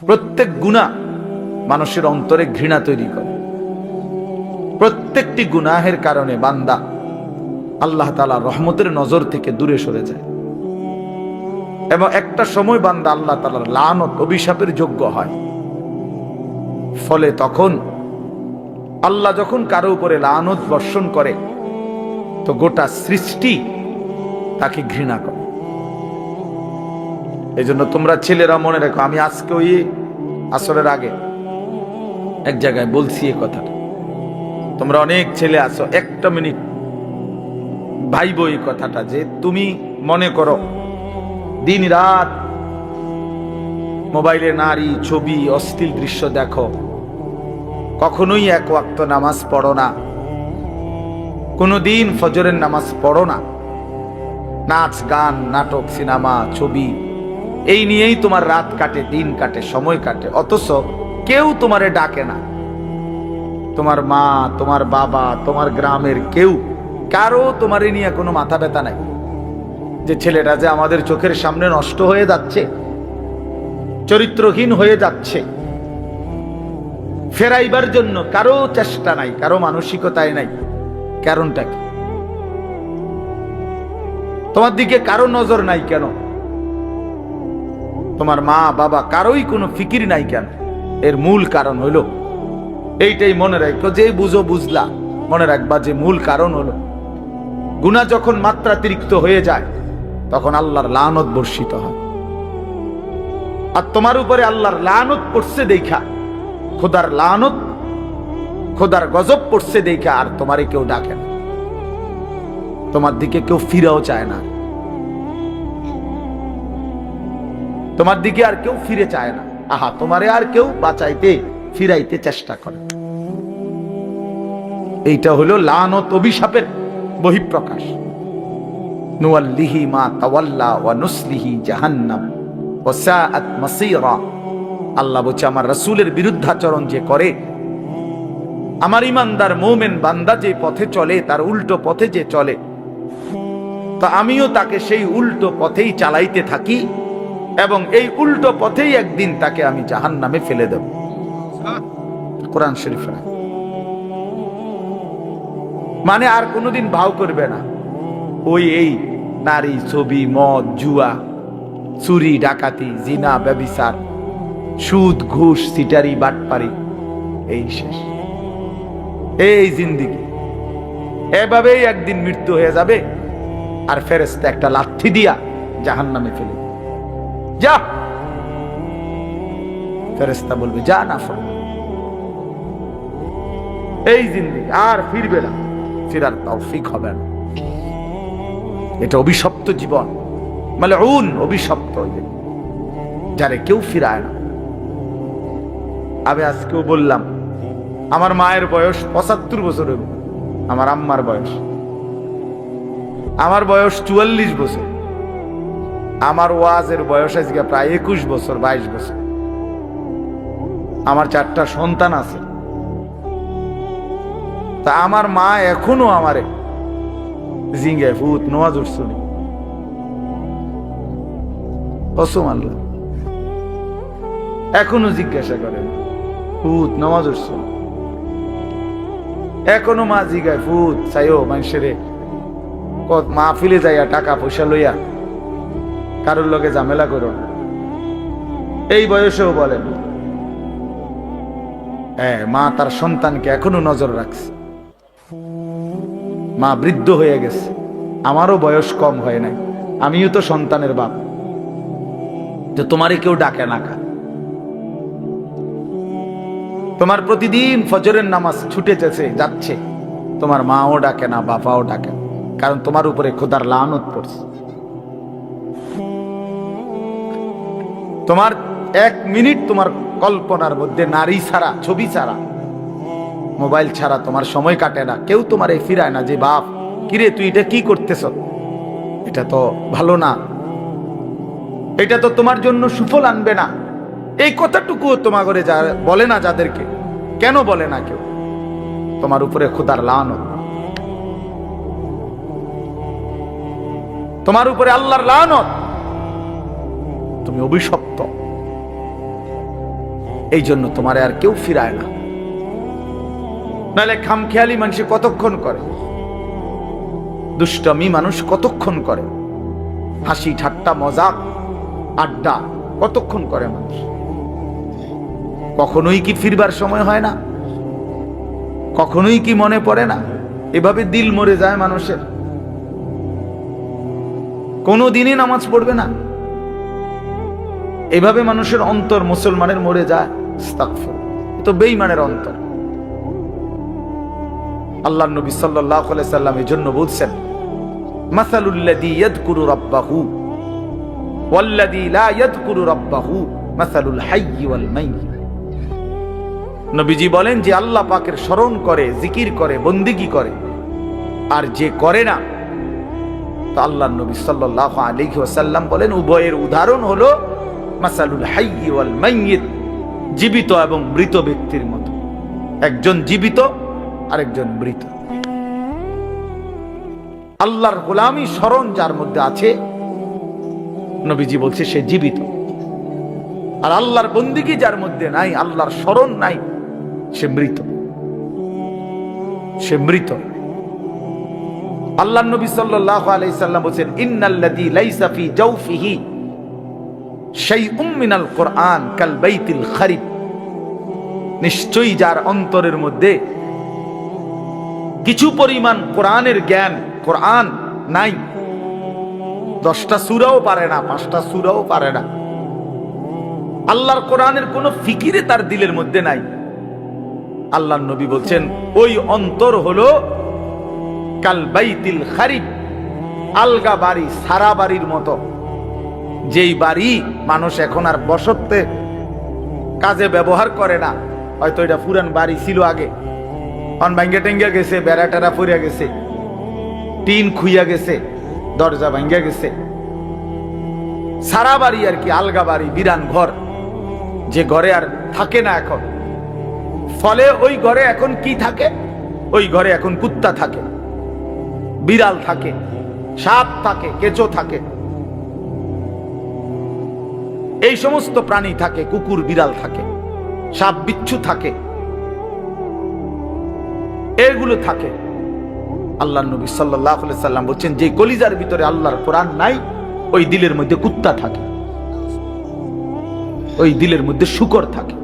প্রত্যেক গুনাহ মানুষের অন্তরে ঘৃণা তৈরি করে। প্রত্যেকটি গুনাহের কারণে বান্দা আল্লাহ তাআলার রহমতের নজর থেকে দূরে সরে যায় এবং একটা সময় বান্দা আল্লাহ তাআলার লানত অভিশাপের যোগ্য হয়। ফলে তখন আল্লাহ যখন কারো উপরে লানত বর্ষণ করে তো গোটা সৃষ্টি তাকে ঘৃণা করে। এই জন্য তোমরা ছেলেরা মনে রাখো, আমি আজকে ওই আসরের আগে এক জায়গায় বলছি এই কথাটা, তোমরা অনেক ছেলে আছো, একটা মিনিট ভাইবো এই কথাটা, যে তুমি মনে করো দিন রাত মোবাইলে নারী ছবি অশ্লীল দৃশ্য দেখো, কখনোই এক ওয়াক্ত নামাজ পড়ো না, কোনোদিন ফজরের নামাজ পড়ো না, নাচ গান নাটক সিনেমা ছবি এই নিয়েই তোমার রাত কাটে, দিন কাটে, সময় কাটে, অথচ কেউ তোমারে ডাকে না। তোমার মা, তোমার বাবা, তোমার গ্রামের কেউ কারো তোমারে নিয়ে কোনো মাথা ব্যথা নাই যে ছেলেটা যে আমাদের চোখের সামনে নষ্ট হয়ে যাচ্ছে, চরিত্রহীন হয়ে যাচ্ছে, ফেরাইবার জন্য কারো চেষ্টা নাই, কারো মানসিকতায় নাই। কারণটা কি? তোমার দিকে কারো নজর নাই কেন? তোমার মা বাবা কারোই কোনো ফিকির নাই কেন? এর মূল কারণ হইল এইটাই, মনে রাখো, যে বুঝো বুঝলা, মনে রাখবা যে মূল কারণ হলো গুনাহ যখন মাত্রাতিরিক্ত হয়ে যায় তখন আল্লাহর লানত বর্ষিত হয়। আর তোমার উপরে আল্লাহর লানত পড়ছে দেখা, খোদার লানত, খোদার গজব পড়ছে দেখা আর তোমারে কেউ ডাকে না, তোমার দিকে কেউ ফিরেও চায় না, তোমার দিকে আর কেউ ফিরে চায় না। আহা, তোমারে আর কেউ বাঁচাইতে ফিরাইতে চেষ্টা করে। এইটা হলো লানত অভিশাপের বহিঃপ্রকাশ। নুওয়াল্লিহি মা তাওয়াল্লা ওয়া নুসলিহি জাহান্নাম ওয়া সাআত মাসীরা। আল্লাহ বলছে, আমার রাসূলের বিরুদ্ধাচরণ যে করে, আমার ইমানদার মুমিন বান্দা যে পথে চলে, তার উল্টো পথে যে চলে, তো আমিও তাকে সেই উল্টো পথেই চালাইতে থাকি এবং এই উল্টো পথেই একদিন তাকে আমি জাহান্নামে ফেলে দেব। কোরআন শরীফে। মানে আর কোনোদিন ভাও করবে না ওই এই নারী ছবি মদ জুয়া চুরি ডাকাতি জিনা ব্যভিচার সুদ ঘুষ সিটারি বাটপারি, এই শেষ, এই জিন্দেগি। এভাবেই একদিন মৃত্যু হয়ে যাবে আর ফেরেশতা একটা লাথি দিয়া জাহান্নামে ফেলে দিবে। যা, ফেরেশতা বলবে যা না, এই জিন্দেগি আর ফিরবে না, ফিরার তৌফিক হবে না। এটা অভিশপ্ত জীবন, মালউন, অভিশপ্ত, যারে কেউ ফিরায় না। আমি আজকেও বললাম, আমার মায়ের বয়স 75 বছর, আমার আম্মার বয়স, আমার বয়স 44 বছর, আমার ওয়াজের বয়স আজকে প্রায় 21 বছর 22 বছর। আমার 4টা সন্তান আছে, তা আমার মা এখনো আমারে জিঙ্গায় ফুত নামাজ উঠছনি, কসম আল্লাহ, এখনো জিজ্ঞাসা করে ফুত নামাজ উঠছ, এখনো মা জিগায় ফুত চাইও মানুষের মাহফিলে যাইয়া টাকা পয়সা লইয়া কারোর লগে ঝামেলা করো না, এই বয়সেও বলেন। হ্যাঁ, মা তার সন্তানকে এখনো নজর রাখছে। মা বৃদ্ধ হয়ে গেছে, আমারও বয়স কম হয় নাই, আমিও তো সন্তানের বাপ, যে তোমারে কেউ ডাকে না কা, তোমার প্রতিদিন ফজরের নামাজ ছুটে যাচ্ছে, তোমার মাও ডাকে না, বাবাও ডাকে না, কারণ তোমার উপরে খোদার লানত পড়ছে। তোমার 1 মিনিট তোমার কল্পনার মধ্যে নারী ছাড়া, ছবি ছাড়া, মোবাইল ছাড়া তোমার সময় কাটে না। কেউ তোমার এই ফিরায় না যে বাপ কিরে তুই এটা কি করতেছ, এটা তো ভালো না, এটা তো তোমার জন্য সুফল আনবে না। এই কথাটুকু তোমার ঘরে বলে না, যাদেরকে কেন বলে না কেউ? তোমার উপরে খোদার লানত, তোমার উপরে আল্লাহর লানত, তুমি অভিশপ্ত। এই জন্য তোমারে আর কেউ ফিরায় না। নাহলে খামখেয়ালি মানুষ কতক্ষণ করে, দুষ্টমি মানুষ কতক্ষণ করে, হাসি ঠাট্টা মজাক আড্ডা কতক্ষণ করে মানুষ? কখনোই কি ফিরবার সময় হয় না? কখনোই কি মনে পড়ে না? এভাবে দিল মরে যায় মানুষের, কোনো দিনই নামাজ পড়বে না, এভাবে মানুষের অন্তর মুসলমানের মরে যায়। আস্তাগফির, তো বেঈমানের অন্তর। আল্লাহর নবী সাল্লাল্লাহু আলাইহি সাল্লাম এর জন্য বলছেন, মাসালুল্লাযী ইয়াযকুরু রাব্বাহু ওয়াল্লাযী লা ইয়াযকুরু রাব্বাহু মাসালুল হাইয়্যি ওয়াল মাইয়্যিত। নবীজি বলেন, যে আল্লাহ পাকের স্মরণ করে, জিকির করে, বন্দেগী করে, আর যে করে না, তো আল্লাহর নবী সাল্লাল্লাহু আলাইহি ওয়াসাল্লাম বলেন উভয়ের উদাহরণ হলো মাসালুল হাইয়্যি ওয়াল মাইয়্যিত, জীবিত এবং মৃত ব্যক্তির মতো। একজন জীবিত, আরেকজন মৃত। আল্লাহর গোলামি স্মরণ যার মধ্যে আছে, নবীজি বলছে সে জীবিত। আর আল্লাহর বন্দেগী যার মধ্যে নাই, আল্লাহর স্মরণ নাই, সে মৃত। সে মৃত। আল্লাহর নবী সাল্লাল্লাহু আলাইহি সাল্লাম বলেন, ইন্নাল্লাযী লাইসা ফি জাওফিহি শাইউম মিনাল কুরআন কাল বাইতিল খারিব। নিশ্চয়ই যার অন্তরের মধ্যে কিছু পরিমাণ কোরআনের জ্ঞান, কোরআন নাই, 10টা সূরাও পারে না, 5টা সূরাও পারে না, আল্লাহর কোরআনের কোন ফিকিরে তার দিলের মধ্যে নাই, আল্লাহর নবী বলছেন ওই অন্তর হলো কাল বাইতিল খারিব, আলগা বাড়ি, সারা বাড়ির মতো। যেই বাড়ি মানুষ এখন আর বসতে কাজে ব্যবহার করে না, হয়তো এটা পুরান বাড়ি ছিল আগে, অন ভাঙ্গা টেঙ্গা গেছে, বেড়া টেরা ফুরিয়া গেছে, টিন খুইয়া গেছে, দরজা ভাঙ্গা গেছে, সারা বাড়ি আর কি, আলগা বাড়ি, বিরান ঘর, যে ঘরে আর থাকে না এখন। ফলে ওই ঘরে এখন কি থাকে? ওই ঘরে এখন কুত্তা থাকে, বিড়াল থাকে, সাপ থাকে, কেঁচো থাকে, এই সমস্ত প্রাণী থাকে, কুকুর বিড়াল থাকে, সাপ বিচ্ছু থাকে, এগুলো থাকে। আল্লাহর নবী সাল্লাল্লাহু আলাইহি সাল্লাম বলছেন, যে কলিজার ভিতরে আল্লাহর কোরআন নাই, ওই দিলের মধ্যে কুত্তা থাকে, ওই দিলের মধ্যে শূকর থাকে,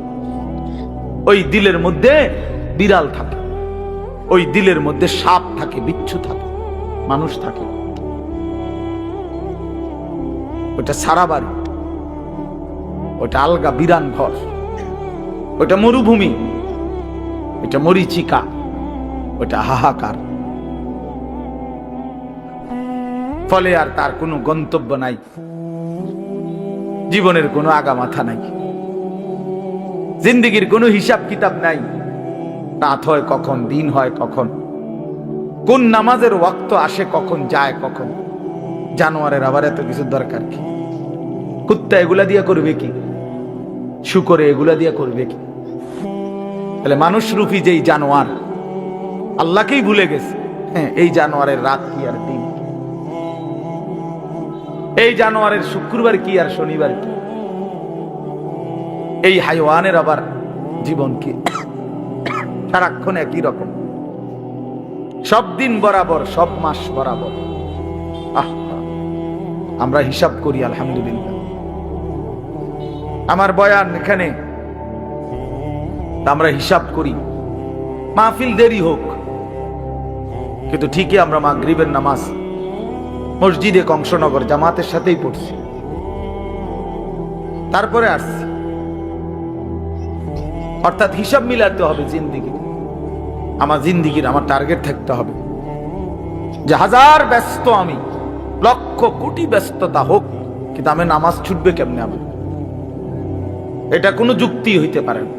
ওই দিলের মধ্যে বিড়াল থাকে, ওই দিলের মধ্যে সাপ থাকে, বিচ্ছু থাকে, মানুষ থাকে। ওটা সারা বাড়ি, ওটা আলগা বিরান ঘর, ওটা মরুভূমি, ওটা মরিচিকা, ওটা হাহাকার। ফলে আর তার কোনো গন্তব্য নাই, জীবনের কোনো আগামাথা নাই, জিন্দেগির কোনো হিসাব কিতাব নাই। রাত হয় কখন, দিন হয় কখন, কোন নামাজের ওয়াক্ত আসে কখন, যায় কখন। জানোয়ারের আবার এত কিছু দরকার কি? কুত্তা এগুলা দিয়ে করবে কি? শুকরে এগুলা দিয়ে করবে কি? তাহলে মানুষ রূপী যেই জানোয়ার আল্লাহকেই ভুলে গেছে, হ্যাঁ, এই জানোয়ারের রাত কি আর দিন, এই জানোয়ারের শুক্রবার কি আর শনিবার কি, এই হাইওয়ানের আবার জীবন কি? সারাক্ষণ একই রকম, সব দিন বরাবর, সব মাস বরাবর। আমরা হিসাব করি আলহামদুলিল্লাহ। আমার বয়ান এখানে, আমরা হিসাব করি, মাহফিল দেরি হোক, কিন্তু ঠিকই আমরা মাগরিবের নামাজ মসজিদে কংসনগর জামাতের সাথেই পড়ছি, তারপরে আসছি। অর্থাৎ হিসাব মিলাতে হবে জিন্দিগি, আমার জিন্দিগির আমার টার্গেট থাকতে হবে যে হাজার ব্যস্ত আমি, লক্ষ কোটি ব্যস্ততা হোক, কিন্তু আমি নামাজ ছুটবে কেমনে? আমার এটা কোনো যুক্তি হইতে পারে না।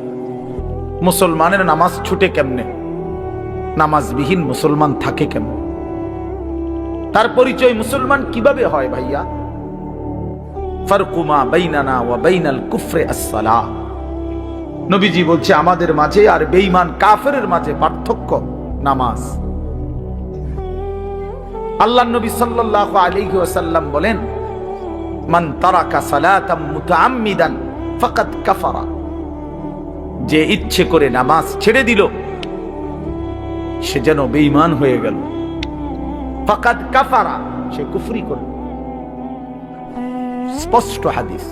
মুসলমানের নামাজ ছুটে কেমনে? নামাজবিহীন মুসলমান থাকে কেমনে? তার পরিচয় মুসলমান কিভাবে হয় ভাইয়া? ফারকুমা বাইনানা ওয়া বাইনাল কুফরি আস-সালাহ। নবীজি বলছে আমাদের মাঝে আর বেঈমান কাফেরের মাঝে পার্থক্য নামাজ। আল্লাহর নবী সাল্লাল্লাহু আলাইহি ওয়াসাল্লাম বলেন, মান তারাকা সালাতাম মুতাআম্মিদান ফাকাদ কাফারা। যে ইচ্ছে করে নামাজ ছেড়ে দিল সে যেন বেঈমান হয়ে গেল। ফাকাদ কাফারা, সে কুফরি করল। স্পষ্ট হাদিস।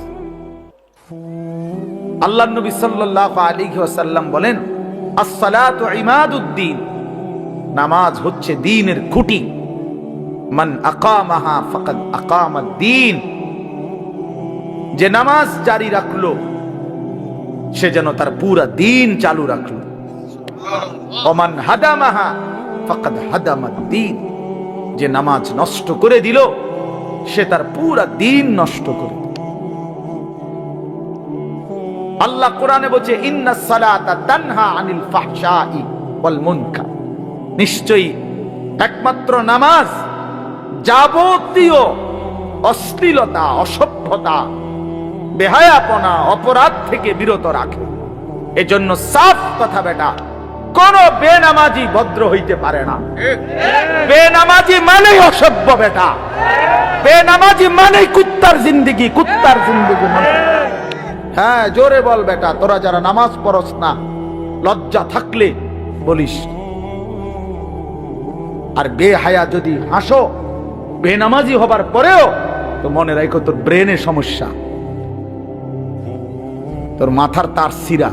আল্লাহর নবী সাল্লাল্লাহু আলাইহি ওয়াসাল্লাম বলেন, আস-সালাতু ইমাদুদ্দিন, নামাজ হচ্ছে দ্বীনের খুঁটি। মান আকামাহা ফাকাদ আকামাদ-দ্বীন, যে নামাজ জারি রাখলো সে যেন তার পুরা দ্বীন চালু রাখলো। ওমান হাদামাহা ফাকাদ হাদামাদ-দ্বীন, যে নামাজ নষ্ট করে দিল সে তার পুরা দ্বীন নষ্ট করে দিল। আল্লাহ কোরআনে বলছে, ইন্নাস সালাতা তানহা আনিল ফাহশাই ওয়াল মুনকার, নিশ্চয়ই একমাত্র নামাজ যাবতীয় অশ্লীলতা, অসভ্যতা, বেহায়াপনা, অপরাধ থেকে বিরত রাখে। এজন্য সাফ কথা বেটা, কোন বেনামাজি ভদ্র হইতে পারে না। বেনামাজি মানে অসভ্য বেটা, বেনামাজি মানে কুত্তার জিন্দেগি, কুত্তার জিন্দেগি মানে। হ্যাঁ, জোরে বল বেটা, তোরা যারা নামাজ পড়স না, লজ্জা থাকলে বলিস। আর বেহায়া যদি হাসো বেনামাজি হবার পরেও, তো মনে রাখো তোর ব্রেনে সমস্যা, তোর মাথার তার সিরা,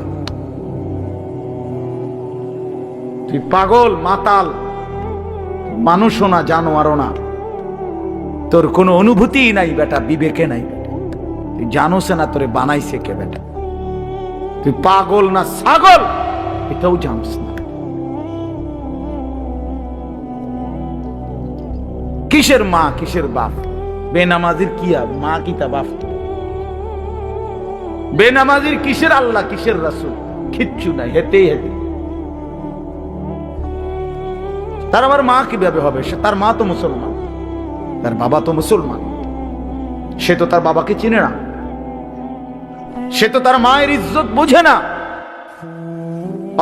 তুই পাগল মাতাল, মানুষও না জানোয়ারও না, তোর কোনো অনুভূতি নাই বেটা, বিবেকে নাই বেটা, তুই জানোস না তোরে বানাইছে কে বেটা, তুই পাগল না ছাগল এটাও জানোস না। কিসের মা কিসের বাপ? বেনামাজির কি আর মা কি তা বাপ? বেনামাজির কিসের আল্লাহ কিসের রাসূল? কিচ্ছু নাই, হেতে হেতে। তার আবার মা কিভাবে হবে? সে তার মা তো মুসলমান, তার বাবা তো মুসলমান, সে তো তার বাবাকে চিনে না, সে তো তার মায়ের ইজ্জত বুঝে না।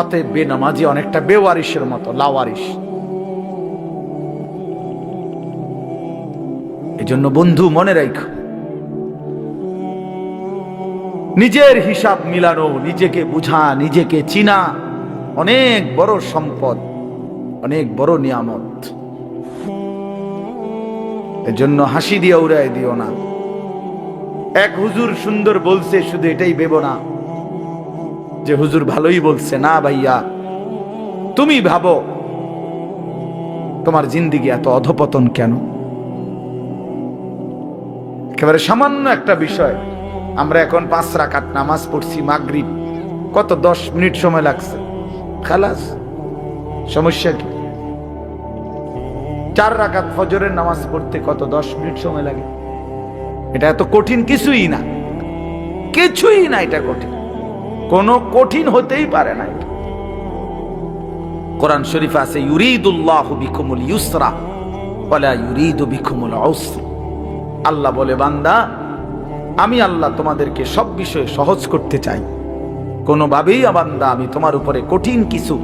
অতএব বেনামাজি অনেকটা বেওয়ারিশের মতো, লাওয়ারিশ। এজন্য বন্ধু মনে রাখো, নিজের হিসাব মিলানো, নিজেকে বুঝা, নিজেকে চিনা অনেক বড় সম্পদ, অনেক বড় নিয়ামত। এজন্য হাসি দিয়ে উড়াই দিও না। এক হুজুর সুন্দর বলছে, শুধু এটাই ভেবো না যে হুজুর ভালোই বলছে। না ভাইয়া, তুমি ভাবো তোমার জিন্দেগি এত অধপতন কেন? একেবারে সামান্য একটা বিষয়, আমরা এখন 5 রাকাত নামাজ পড়ছি মাগরিব, কত 10 মিনিট সময় লাগছে, খালাস। সমস্যা কি? 4 রাকাত ফজরের নামাজ পড়তে কত 10 মিনিট সময় লাগে। এটা এত কঠিন কিছুই না, কিছুই না, এটা কঠিন, কোন কঠিন হতেই পারে না। কোরআন শরীফে আছে, ইউরিদুল্লাহু বিকুমুল ইউসরা ওয়ালা ইউরিদু বিকুমুল উসরা। আল্লাহ বলে, বান্দা আমি আল্লাহ তোমাদেরকে সব বিষয়ে সহজ করতে চাই, কোনোভাবেই বান্দা আমি তোমার উপরে কঠিন কিছু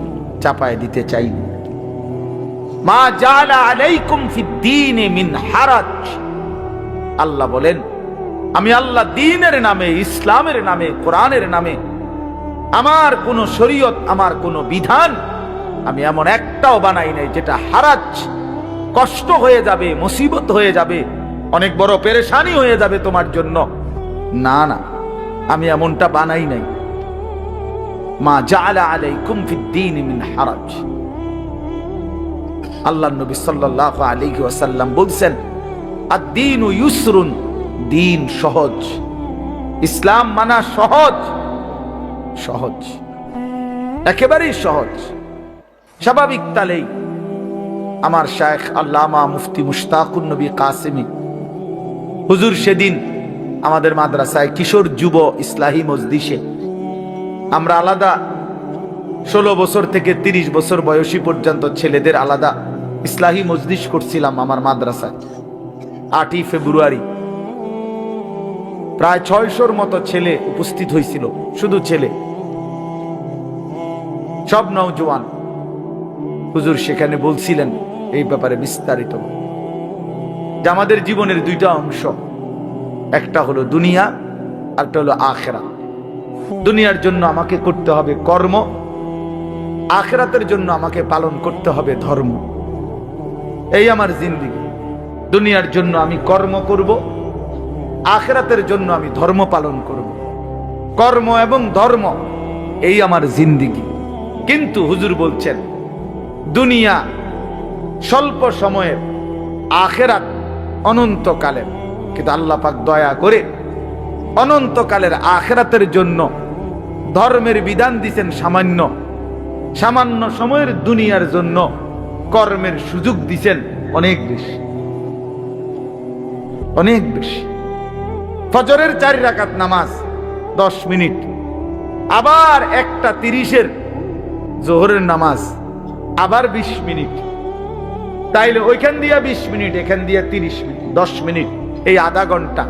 চাপায় দিতে চাই না। মা জাআলা আলাইকুম ফিদ-দীনি মিন হারাজ। আল্লাহ বলেন, আমি আল্লাহ দ্বীনের নামে, ইসলামের নামে, কোরআনের নামে আমার কোন শরীয়ত, আমার কোন বিধান আমি এমন একটাও বানাই নাই যেটা হারাজ, কষ্ট হয়ে যাবে, মুসিবত হয়ে যাবে, অনেক বড় পেরেশানি হয়ে যাবে তোমার জন্য। না না, আমি এমনটা বানাই নাই। মা জাআলা আলাইকুম ফিদ-দীনি মিন হারাজ। আল্লাহর নবী সাল্লাল্লাহু আলাইহি ওয়াসাল্লাম বলছেন, আদ-দীনু ইউসরুন, দ্বীন সহজ, ইসলাম মানা সহজ, সহজ, একেবারেই সহজ। স্বাভাবিক তালেই আমার শায়েখ আল্লামা মুফতি মুশতাকুন নবী কাসেমি হুজুর সেদিন আমাদের মাদ্রাসায় কিশোর যুব ইসলাহি মজলিসে, আমরা আলাদা 16 বছর থেকে 30 বছর বয়সী পর্যন্ত ছেলেদের আলাদা ইসলাহি মজলিস করছিলাম আমার মাদ্রাসায়। 8ই ফেব্রুয়ারি প্রায় 600-র মতো ছেলে উপস্থিত হয়েছিল, শুধু ছেলে, সব নওজোয়ান। হুজুর সেখানে বলছিলেন এই ব্যাপারে বিস্তারিত যে আমাদের জীবনের 2টা অংশ, একটা হলো দুনিয়া, আরেকটা হলো আখিরাত। দুনিয়ার জন্য আমাকে করতে হবে কর্ম, আখিরাতের জন্য আমাকে পালন করতে হবে ধর্ম। এই আমার জিন্দেগি। দুনিয়ার জন্য আমি কর্ম করব, আখিরাতের জন্য আমি ধর্ম পালন করব। কর্ম এবং ধর্ম, এই আমার জিন্দেগি। কিন্তু হুজুর বলছেন দুনিয়া স্বল্প সময়ের, আখিরাত অনন্তকালের। কিন্তু আল্লাহ পাক দয়া করে অনন্তকালের আখিরাতের জন্য ধর্মের বিধান দিয়েছেন সামান্য, সামান্য সময়ের দুনিয়ার জন্য কর্মের সুযোগ দিয়েছেন অনেক বেশি, অনেক বেশি। ফজরের 4 রাকাত নামাজ 10 মিনিট, আবার 1:30 জোহরের নামাজ আবার 20 মিনিট। তাইলে ওইখান দিয়া 20 মিনিট, এখান দিয়া 30 মিনিট, 10 মিনিট, এই আধা ঘন্টা।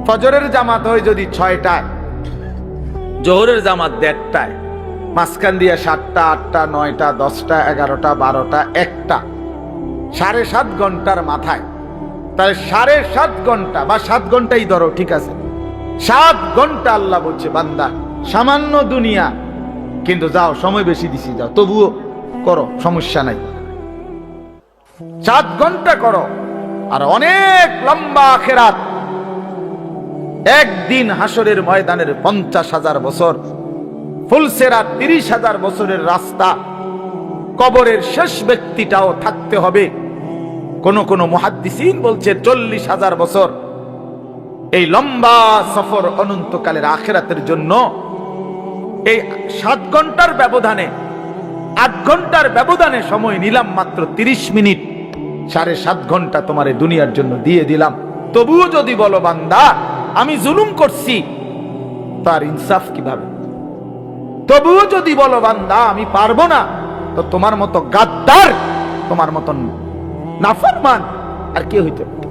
ফজরের জামাত হয় যদি 6টায়, জোহরের জামাত 1:30টায়, মাঝখান দিয়া 7টা, 8টা, 9টা, 10টা, 11টা, 12টা, 1টা, 7.5 ঘন্টার মাথায়। তাহলে 7.5 ঘন্টা বা 7 ঘন্টাই ধরো, ঠিক আছে, 7 ঘন্টা আল্লাহ বলছে বান্দা সামান্য দুনিয়া, কিন্তু যাও সময় বেশি দিছি, যাও তবুও করো, সমস্যা নাই, 7 ঘন্টা করো। আর অনেক লম্বা আখিরাত, একদিন হাসরের ময়দানের 50,000 বছর, ফুলসেরাত 30,000 বছরের রাস্তা, কবরের শেষ ব্যক্তিটাও থাকতে হবে। কোন কোন মুহাদ্দিসিন বলছে 40,000 বছর। এই লম্বা সফর অনন্তকালের আখিরাতের জন্য এই 7 ঘন্টার ব্যবধানে, 8 ঘন্টার ব্যবধানে সময় নিলাম মাত্র 30 মিনিট, 7.5 ঘন্টা তোমার এই দুনিয়ার জন্য দিয়ে দিলাম। তবুও যদি বলো বান্দা আমি জুলুম করছি, তার ইনসাফ কিভাবে? তবুও যদি বলো বান্দা আমি পারবো না, তো তোমার মতো গাদ্দার, তোমার মতন নাফরমান আর কে হইতে পারে?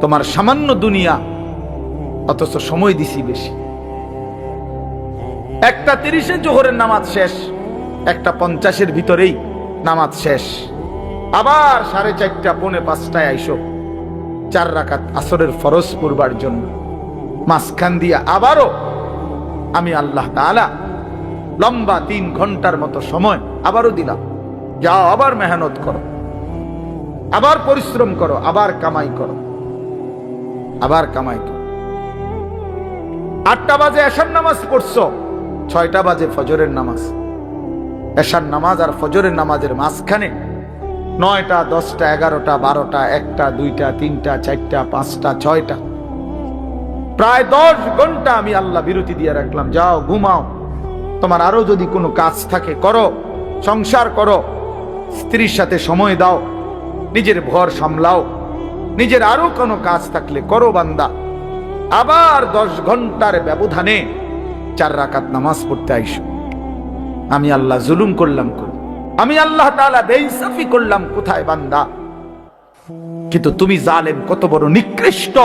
তোমার সামান্য দুনিয়া, অথচ সময় দিছি বেশি। 1:30 জোহরের নামাজ শেষ, 1:50 ভিতরেই নামাজ শেষ। আবার 4:30, 4:45 আইসো 4 রাকাত আসরের ফরজ পড়বার জন্য। মাঝখান দিয়া আবারও আমি আল্লাহ তাআলা লম্বা 3 ঘন্টার মতো সময় আবারও দিলাম, যাও আবার মেহনত করো, আবার পরিশ্রম করো, আবার কামাই করো, আবার কামাই করো। 8টা বাজে এশার নামাজ পড়ছো, 6টা বাজে ফজরের নামাজ। এশার নামাজ আর ফজরের নামাজের মাঝখানে 9টা, 10টা, 11টা, 12টা, 1টা, 2টা, 3টা, 4টা, 5টা, 6টা, প্রায় 10 ঘন্টা আমি আল্লাহ বিরতি দিয়ে রাখলাম। যাও ঘুমাও, তোমার আরো যদি কোনো কাজ থাকে করো, সংসার করো, স্ত্রীর সাথে সময় দাও, নিজের ঘর সামলাও, নিজের আরো কোনো কাজ থাকলে করো বান্দা। আবার 10 ঘন্টার ব্যবধানে 4 রাকাত নামাজ পড়তে আইসো। আমি আল্লাহ জুলুম করলাম, আমি আল্লাহ তাআলা বেইনসাফি করলাম কোথায় বান্দা? কিন্তু তুমি জালেম, কত বড় নিকৃষ্ট,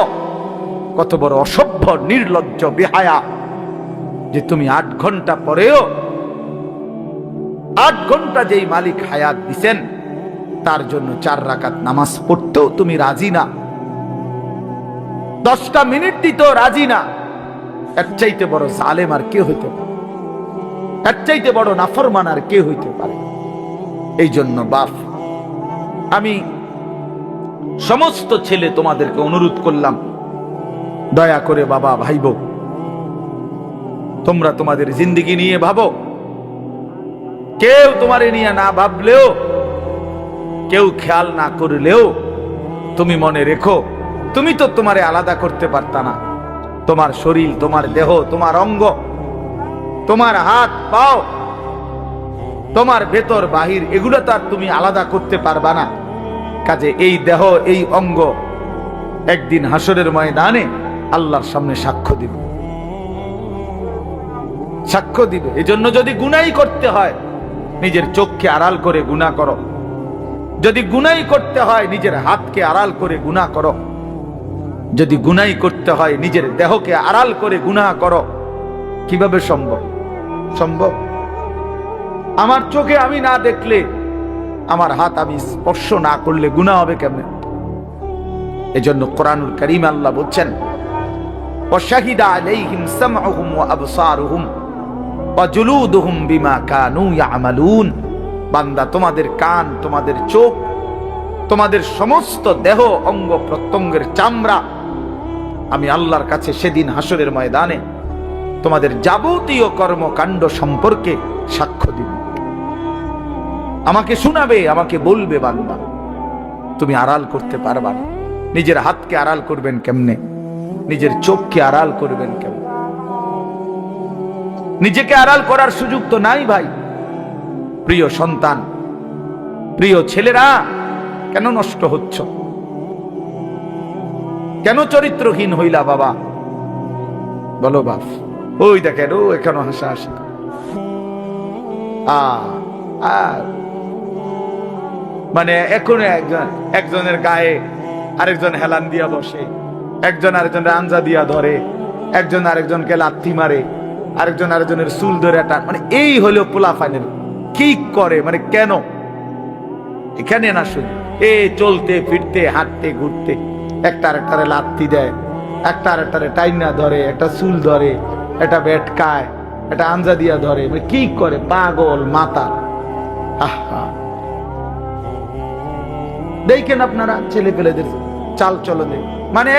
কত বড় অসভ্য, নির্লজ্জ, বেহায়া, যে তুমি 8 ঘন্টা পরেও, 8 ঘন্টা যেই মালিক হায়াত দিছেন তার জন্য 4 রাকাত নামাজ পড়তেও তুমি রাজি না, 10টা মিনিট দিতেও রাজি না। এর চাইতে বড় জালেম আর কে হইতে পারে? এর চাইতে বড় নাফরমান আর কে হইতে পারে? এই জন্য বাপ, আমি সমস্ত ছেলে তোমাদেরকে অনুরোধ করলাম, দয়া করে বাবা, ভাইবো, তোমরা তোমাদের জিন্দেগি নিয়ে ভাবো। কেউ তোমারে নিয়ে না ভাবলেও, কেউ খেয়াল না করলেও, তুমি মনে রেখো তুমি তো তোমারে আলাদা করতে পারতা না। তোমার শরীর, তোমার দেহ, তোমার অঙ্গ, তোমার হাত পাও, তোমার ভেতর বাহির, এগুলো তো আর তুমি আলাদা করতে পারবা না। কাজে এই দেহ, এই অঙ্গ একদিন হাসরের ময়দানে আল্লাহর সামনে সাক্ষ্য দিবে, সাক্ষ্য দিবে। এজন্য যদি গুনাই করতে হয় নিজের চোখকে আড়াল করে গুনাহ করো, যদি গুনাই করতে হয় নিজের হাতকে আড়াল করে গুনাহ করো, যদি গুনাই করতে হয় নিজের দেহকে আড়াল করে গুনাহ করো। কিভাবে সম্ভব? সম্ভব? আমার চোখে আমি না দেখলে, আমার হাত আমি স্পর্শ না করলে গুনাহ হবে কেমনে? এজন্য কোরআনুল কারীমে আল্লাহ বলছেন, ওয়া শাহিদা আলাইহিম সামউহুম ওয়া আবসারুহুম ওয়া জুলুদুহুম বিমা কানু ইয়ামালুন। বান্দা, তোমাদের কান, তোমাদের চোখ, তোমাদের সমস্ত দেহ অঙ্গ প্রত্যঙ্গের চামড়া আমি আল্লাহর কাছে সেদিন হাসরের ময়দানে তোমাদের যাবতীয় কর্মকাণ্ড সম্পর্কে সাক্ষ্য দিব। আমাকে শোনাবে, আমাকে বলবে, বান্দা তুমি আড়াল করতে পারবা না। নিজের হাতকে আড়াল করবেন কেমনে? নিজের চোখকে আড়াল করবেন কেমনে? নিজেকে আড়াল করার সুযোগ তো নাই ভাই। প্রিয় সন্তান, প্রিয় ছেলেরা, কেন নষ্ট হচ্ছ? কেন চরিত্রহীন হইলা বাবা? বলো বাপ। ওই দেখেন, ও এখনো হাসা হাসি। মানে এখন একজনের গায়ে আরেকজন হেলান দিয়া বসে, একজন আরেকজনের আঞ্জা দিয়া ধরে, একজন আরেকজনকে লাথি মারে, আরেকজন আরেকজনের চুল ধরে টান। মানে এই হলো পোলা ফাইনাল। কি করে মানে কেন? এখানে না শুধু চলতে ফিরতে হাঁটতে ঘুরতে একটা আরেকটারে লাথি দেয়, একটা আরেকটারে টাইনা ধরে, একটা চুল ধরে, একটা বেটকায়, একটা আঞ্জা দিয়া ধরে। মানে কি করে? পাগল মাথা। আহা, দেখেন আপনারা ছেলে পেলেদের চাল চলনে, মানে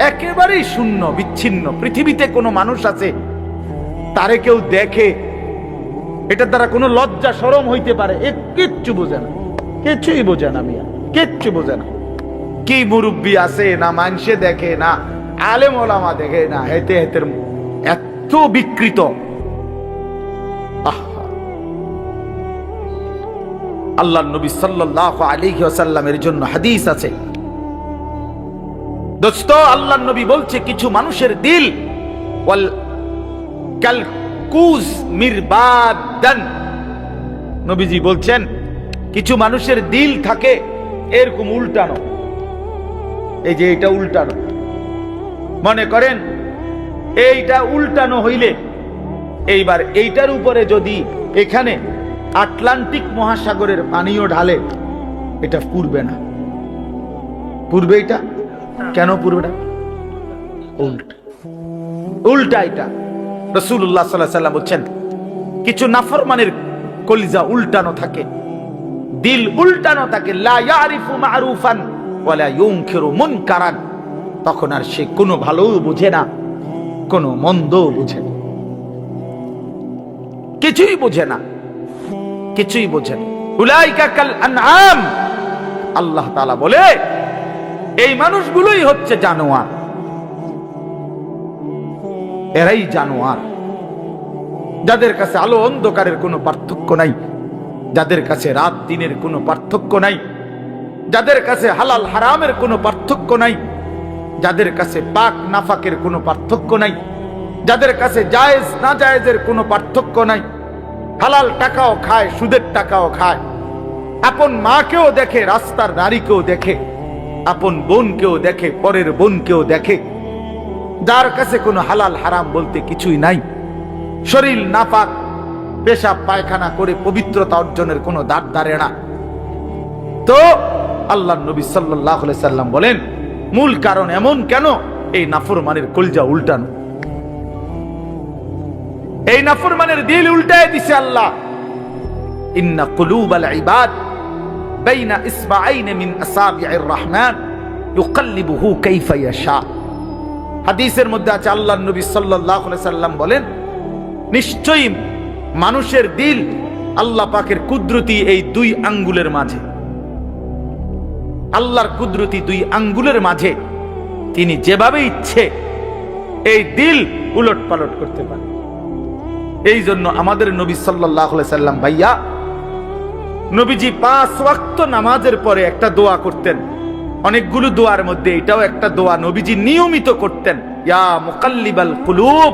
একেবারেই শূন্য, বিচ্ছিন্ন। পৃথিবীতে কোনো মানুষ আছে তারে কেউ দেখে এটার দ্বারা কোনো লজ্জা শরম হইতে পারে? কিচ্ছু বোঝে না, কিছুই বোঝে না মিয়া, কিচ্ছু বোঝে না। কি মুরব্বী আছে না মানুষে দেখে, না আলেম ওলামা দেখে, না হেতে হেতের এত বিকৃত। আল্লাহর নবী সাল্লাল্লাহু আলাইহি ওয়াসাল্লামের জন্য হাদিস আছে দোস্ত। আল্লাহর নবী বলছে, কিছু মানুষের দিল ওয়াল কালকুজ মিরবাদান। নবীজি বলছেন, কিছু মানুষের দিল থাকে এরকম উল্টানো। এই যে এটা উল্টানো, মনে করেন এইটা উল্টানো হইলে এইবার এইটার উপরে যদি এখানে আটলান্টিক মহাসাগরের পানিও ঢালে, এটা পুড়বে না। পুড়বে এটা? কেন পুড়বে না? উল্টা এটা। রাসূলুল্লাহ সাল্লাল্লাহু আলাইহি ওয়াসাল্লাম বলেন, কিছু নাফরমানের কলিজা উল্টানো থাকে, দিল উল্টানো থাকে। লা ইয়ারিফু মা'রুফান ওয়া লা ইউনকিরু মুনকারান। তখন আর সে কোনো ভালোও বুঝে না, কোনো মন্দও বুঝে না, কিছুই বুঝে না, কিছুই বোঝেন। উলাইকা কাল আনআম। আল্লাহ তাআলা বলে, এই মানুষগুলোই হচ্ছে জানোয়ার। এরাই জানোয়ার, যাদের কাছে আলো অন্ধকারের কোনো পার্থক্য নাই, যাদের কাছে রাত দিনের কোনো পার্থক্য নাই, যাদের কাছে হালাল হারামের কোনো পার্থক্য নাই, যাদের কাছে পাক নাফাকের কোনো পার্থক্য নাই, যাদের কাছে জায়েজ না জায়েজের কোনো পার্থক্য নাই। হালাল টাকাও খায়, সুদের টাকাও খায়, আপন মাকেও দেখে, রাস্তার নারীকেও দেখে, আপন বোনকেও দেখে, পরের বোনকেও দেখে, যার কাছে কোনো হালাল হারাম বলতে কিছুই নাই। শরীর নাপাক, পেশাব পায়খানা করে পবিত্রতা অর্জনের কোনো দাঁড় ধারে না। তো আল্লাহর নবী সাল্লাল্লাহু আলাইহি সাল্লাম বলেন, মূল কারণ এমন কেন? এই নাফরমানের কলজা উল্টানো, এই নাফরমানের দিল উল্টায় দিছে আল্লাহ। ইন্না কুলুবাল ইবাদ বাইনা ইসবাআইন মিন আসাবি'ir রহমান ইউকাল্লিবুহু কাইফা ইয়াশা। হাদিসের মধ্যে আছে, আল্লাহর নবী সাল্লাল্লাহু আলাইহি সাল্লাম বলেন, নিশ্চয়ই মানুষের দিল আল্লাহ পাকের কুদরতি এই দুই আঙ্গুলের মাঝে। আল্লাহর কুদরতি দুই আঙ্গুলের মাঝে তিনি যেভাবে ইচ্ছে এই দিল উলট পালট করতে পারেন। এই জন্য আমাদের নবী সাল্লাল্লাহু আলাইহি সাল্লাম ভাইয়া, নবীজি 5 ওয়াক্ত নামাজের পরে একটা দোয়া করতেন। অনেকগুলো দোয়ার মধ্যে এটাও একটা দোয়া নবীজি নিয়মিত করতেন, ইয়া মুকাল্লিবাল কুলুব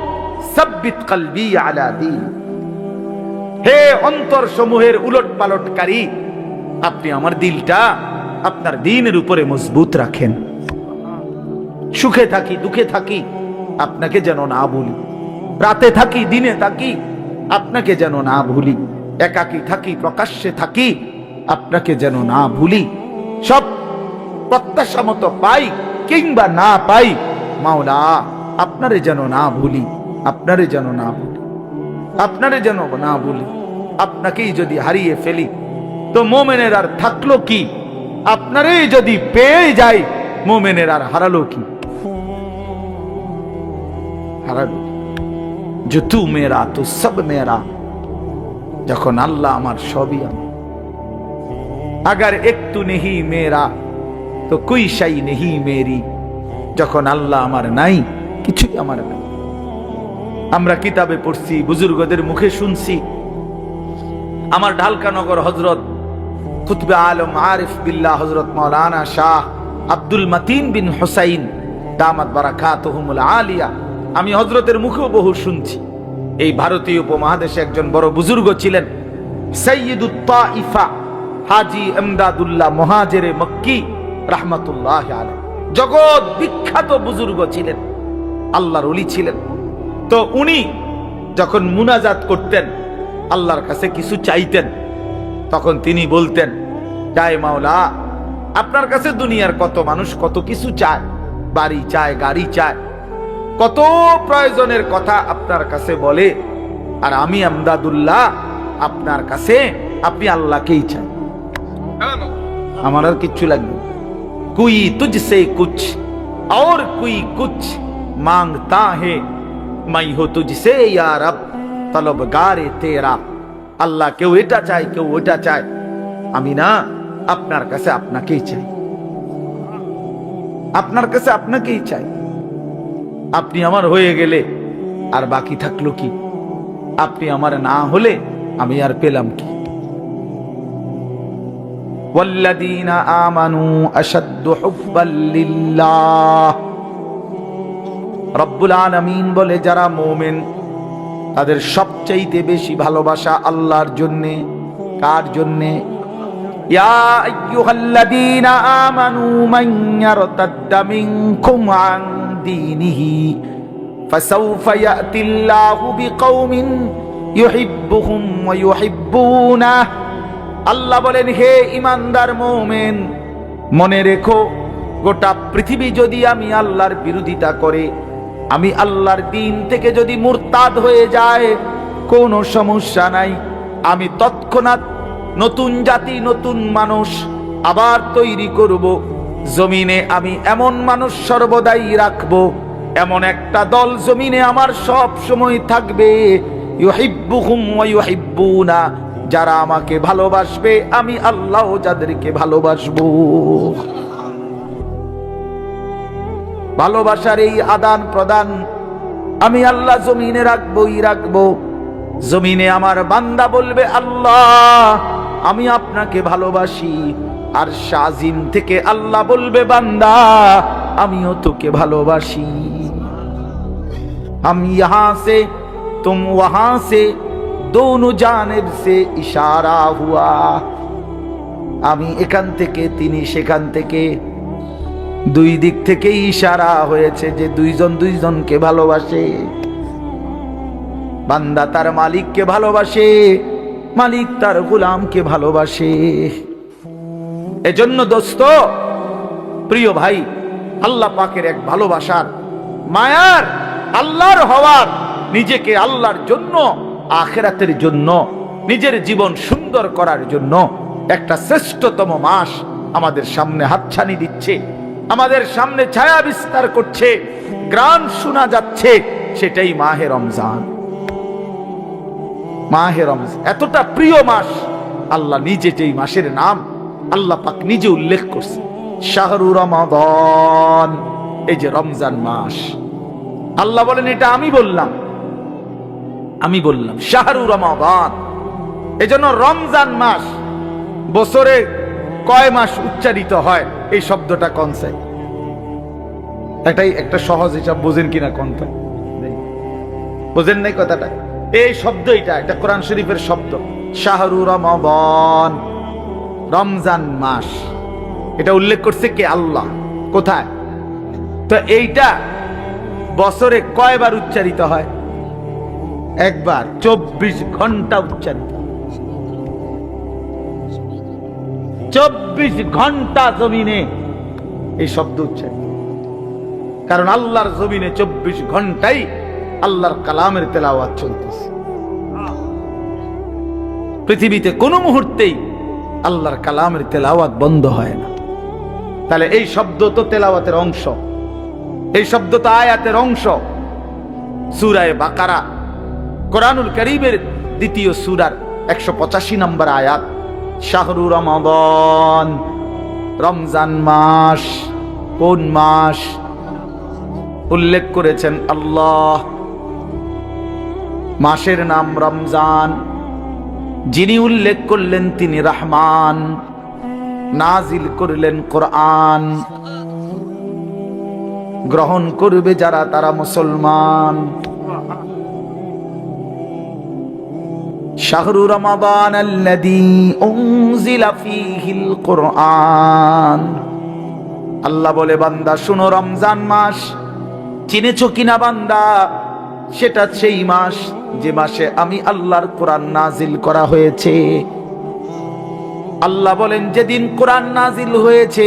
সাব্বিত কলবি আলা দীন। হে অন্তর সমূহের উলট পালটকারী, আপনি আমার দিলটা আপনার দ্বীনের উপরে মজবুত রাখেন। সুখে থাকি দুঃখে থাকি আপনাকে যেন না ভুলি, রাতে থাকি দিনে থাকি আপনাকে যেন না ভুলি, একাকী থাকি প্রকাশ্যে থাকি আপনাকে যেন না ভুলি। সব প্রত্যাশা মতো পাই কিংবা না পাই, মাওলা আপনারে যেন না ভুলি, আপনারে যেন না ভুলি, আপনারে যেন না ভুলি। আপনাকেই যদি হারিয়ে ফেলি তো মোমেনের আর থাকলো কি? আপনারই যদি পেয়ে যাই মোমেনের আর হারালো কি? হারালো যে তু মেরা তো সব মেরা। যখন আল্লাহ আমার সবই আমার, আগার একটু নেহি মেরা তো কুই শাই নেহি মেরি। যখন আল্লাহ আমার নাই, কিছুই আমার নাই। আমরা কিতাবে পড়ছি, বুজুর্গদের মুখে শুনছি। আমার ঢালকানগর হযরত কুতবে আলম আরিফ বিল্লাহ হযরত মাওলানা শাহ আব্দুল মতিন বিন হুসাইন দামাত বারাকাতুহুমুল আলিয়া, আমি হযরতের মুখেও বহু শুনছি। এই ভারতীয় উপমহাদেশে একজন বড় বুজুর্গ ছিলেন, সাইয়্যিদুত তাইফা হাজী ইমদাদুল্লাহ মুহাজিরে মক্কি রাহমাতুল্লাহ আলাইহি। জগৎ বিখ্যাত বুজুর্গ ছিলেন, আল্লাহর ওলি ছিলেন। তো উনি যখন মুনাজাত করতেন, আল্লাহর কাছে কিছু চাইতেন, তখন তিনি বলতেন, চাই মাওলা, আপনার কাছে দুনিয়ার কত মানুষ কত কিছু চায়, বাড়ি চায়, গাড়ি চায়, কত প্রয়োজনের কথা আপনার কাছে বলে, আর আমি আমদাদুল্লাহ আপনার কাছে, আপনি আল্লাহকেই চাই, আমার আর কিচ্ছু লাগবে। কুই তুঝসে কুছ और कोई कुछ मांगता है, मैं हो तुझसे या रब तलबगारे तेरा। আল্লাহ কেউ এটা চায়, কেউ ওটা চায়, আমি না আপনার কাছে আপনাকেই চাই, আপনার কাছে আপনাকেই চাই। আপনি আমার হয়ে গেলে আর বাকি থাকলো কি? আপনি আমার না হলে আমি আর পেলাম কি? ওয়াল্লাযীনা আমানু আশাদ্দু হুব্বাল লিল্লাহ। রব্বুল আলামিন বলে, যারা মুমিন তাদের সবচাইতে বেশি ভালোবাসা আল্লাহর জন্য। কার জন্য? ইয়া আইয়ুহাল্লাযীনা আমানু মান ইয়ারতাদ্দা মিনকুম আন দীনিহি ফাসাউফা ইয়াতিল্লাহু বিকওমিন ইউহিব্বুহুম ওয়া ইউহিব্বুনাহ। আল্লাহ বলেন, হে ঈমানদার মুমিন, মনে রেখো, গোটা পৃথিবী যদি আমি আল্লাহর বিরোধিতা করে, আমি আল্লাহর দ্বীন থেকে যদি মুরতাদ হয়ে যায়, কোনো সমস্যা নাই, আমি তৎক্ষণাৎ নতুন জাতি, নতুন মানুষ আবার তৈরি করব। জমিনে আমি এমন মানুষ সর্বদাই রাখবো, এমন একটা দল জমিনে আমার সব সময় থাকবে, ইউহিব্বুহুম ওয়া ইউহিব্বুনা, যারা আমাকে ভালোবাসবে, আমি আল্লাহ যাদেরকে ভালোবাসবো। ভালোবাসার এই আদান প্রদান আমি আল্লাহ জমিনে রাখবোই রাখবো। জমিনে আমার বান্দা বলবে, আল্লাহ আমি আপনাকে ভালোবাসি, আর শাজিম থেকে আল্লাহ বলবে, বান্দা আমিও তোকে ভালোবাসি। हम यहाँ से तुम वहां से दोनों जानिब से इशारा हुआ। আমি এখান থেকে, তিনি সেখান থেকে, দুই দিক থেকে ইশারা হয়েছে যে দুইজন দুইজনকে ভালোবাসে। বান্দা তার মালিককে ভালোবাসে, মালিক তার গোলামকে ভালোবাসে। এজন্য দোস্ত, প্রিয় ভাই, আল্লাহ পাকের এক ভালোবাসার, মায়ার, আল্লাহর হওয়ার, নিজেকে আল্লাহর জন্য, আখিরাতের জন্য, নিজের জীবন সুন্দর করার জন্য একটা শ্রেষ্ঠতম মাস আমাদের সামনে হাতছানি দিচ্ছে, আমাদের সামনে ছায়া বিস্তার করছে, গ্রাম শোনা যাচ্ছে, সেটাই মাহে রমজান। মাহে রমজান এতটা প্রিয় মাস, আল্লাহ নিজে যেই মাসের নাম আল্লাহ পাক নিজে উল্লেখ করছে, শাহরু রমাদান, এই যে রমজান মাস। আল্লাহ বলেন, এটা আমি বললাম, আমি বললাম শাহরু রমাদান। এজন্য রমজান মাস, বছরে কয় মাস উচ্চারিত হয় এই শব্দটা কনসে? এটাই একটা সহজ হিসাব, বোঝেন কিনা কোনটা? বোঝেন নাই কথাটা? এই শব্দ, এটা কোরআন শরীফের শব্দ, শাহরু রমাদান, রমজান মাস। এটা উল্লেখ করছে কে? আল্লাহ। কোথায়? তো এইটা বছরে কয়বার উচ্চারিত হয়? একবার। 24 ঘন্টা উচ্চারিত, 24 ঘন্টা জমিনে এই শব্দ উচ্চারিত। কারণ আল্লাহর জমিনে 24 ঘন্টাই আল্লাহর কালামের তেলাওয়াত চলতেছে। পৃথিবীতে কোনো মুহূর্তেই আল্লাহর কালামের তেলাওয়াত বন্ধ হয় না। তাহলে এই শব্দ তো তেলাওয়াতের অংশ, এই শব্দ তো আয়াতের অংশ। সূরা বাকারা কোরআনুল কারীমের দ্বিতীয় সূরার 185 নম্বর আয়াত, শাহরু রমাদান, রমজান মাস। কোন মাস উল্লেখ করেছেন আল্লাহ? মাসের নাম রমজান। যিনি উল্লেখ করলেন তিনি রহমান, নাজিল করলেন কোরআন। গ্রহণ করবে যারা তারা মুসলমান। শাহরু রমাদান আল্লাযী উনজিলা ফীহিল কোরআন। আল্লাহ বলে, বান্দা শুনো, রমজান মাস চিনেছো কিনা বান্দা? সেটা সেই মাস যে মাসে আমি আল্লাহর কোরআন নাজিল করা হয়েছে। আল্লাহ বলেন, যেদিন কোরআন নাজিল হয়েছে